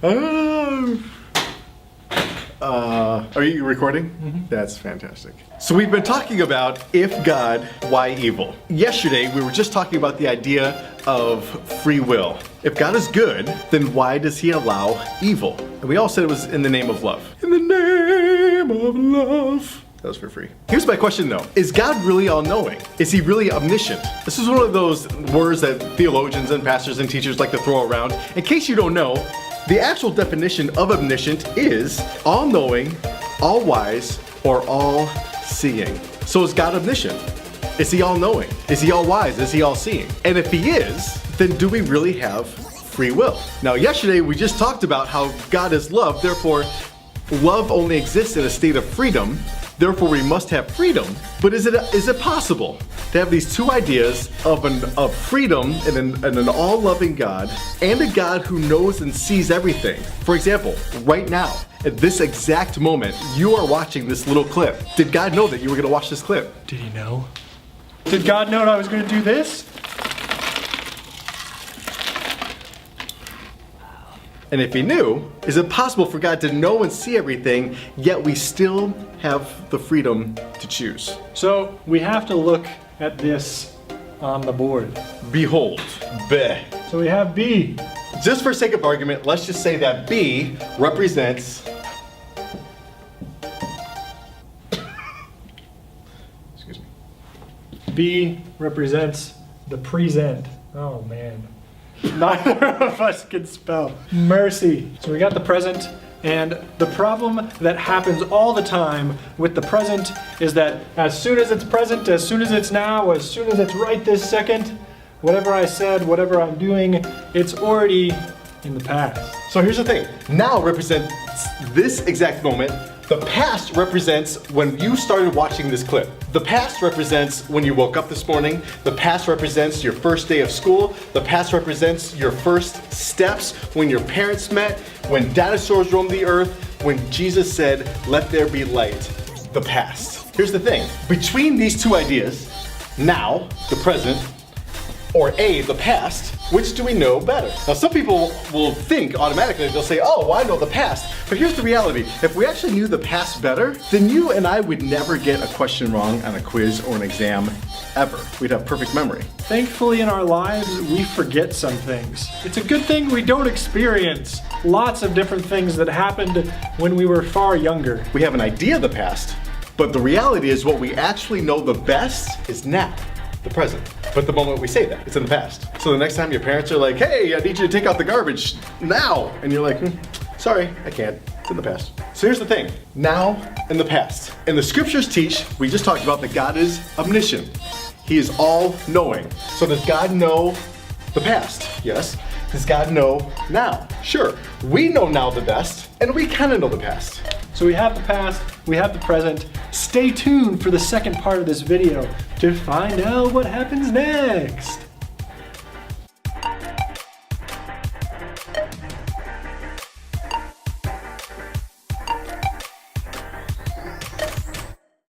Are you recording? Mm-hmm. That's fantastic. So we've been talking about if God, why evil? Yesterday we were just talking about the idea of free will. If God is good, then why does he allow evil? And we all said it was in the name of love. In the name of love. That was for free. Here's my question though. Is God really all-knowing? Is he really omniscient? This is one of those words that theologians and pastors and teachers like to throw around. In case you don't know, the actual definition of omniscient is all-knowing, all-wise, or all-seeing. So is God omniscient? Is he all-knowing? Is he all-wise? Is he all-seeing? And if he is, then do we really have free will? Now yesterday we just talked about how God is love, therefore love only exists in a state of freedom. Therefore, we must have freedom. But is it possible to have these two ideas of freedom and an all-loving God and a God who knows and sees everything? For example, right now, at this exact moment, you are watching this little clip. Did God know that you were going to watch this clip? Did he know? Did God know I was going to do this? And if he knew, is it possible for God to know and see everything, yet we still have the freedom to choose? So we have to look at this on the board. Behold, B. So we have B. Just for sake of argument, let's just say that B represents... Excuse me. B represents the present. Oh man. Neither of us can spell. Mercy. So we got the present, and the problem that happens all the time with the present is that as soon as it's present, as soon as it's now, as soon as it's right this second, whatever I said, whatever I'm doing, it's already in the past. So here's the thing. Now represents this exact moment. The past represents when you started watching this clip. The past represents when you woke up this morning. The past represents your first day of school. The past represents your first steps, when your parents met, when dinosaurs roamed the earth, when Jesus said, "Let there be light." The past. Here's the thing. Between these two ideas, now, the present, or A, the past, which do we know better? Now some people will think automatically, they'll say, oh, well, I know the past. But here's the reality. If we actually knew the past better, then you and I would never get a question wrong on a quiz or an exam, ever. We'd have perfect memory. Thankfully in our lives, we forget some things. It's a good thing we don't experience lots of different things that happened when we were far younger. We have an idea of the past, but the reality is what we actually know the best is now. The present. But the moment we say that, it's in the past. So the next time your parents are like, hey, I need you to take out the garbage now. And you're like, sorry, I can't. It's in the past. So here's the thing. Now and the past. And the scriptures teach, we just talked about that God is omniscient. He is all-knowing. So does God know the past? Yes. Does God know now? Sure. We know now the best, and we kind of know the past. So we have the past, we have the present. Stay tuned for the second part of this video to find out what happens next.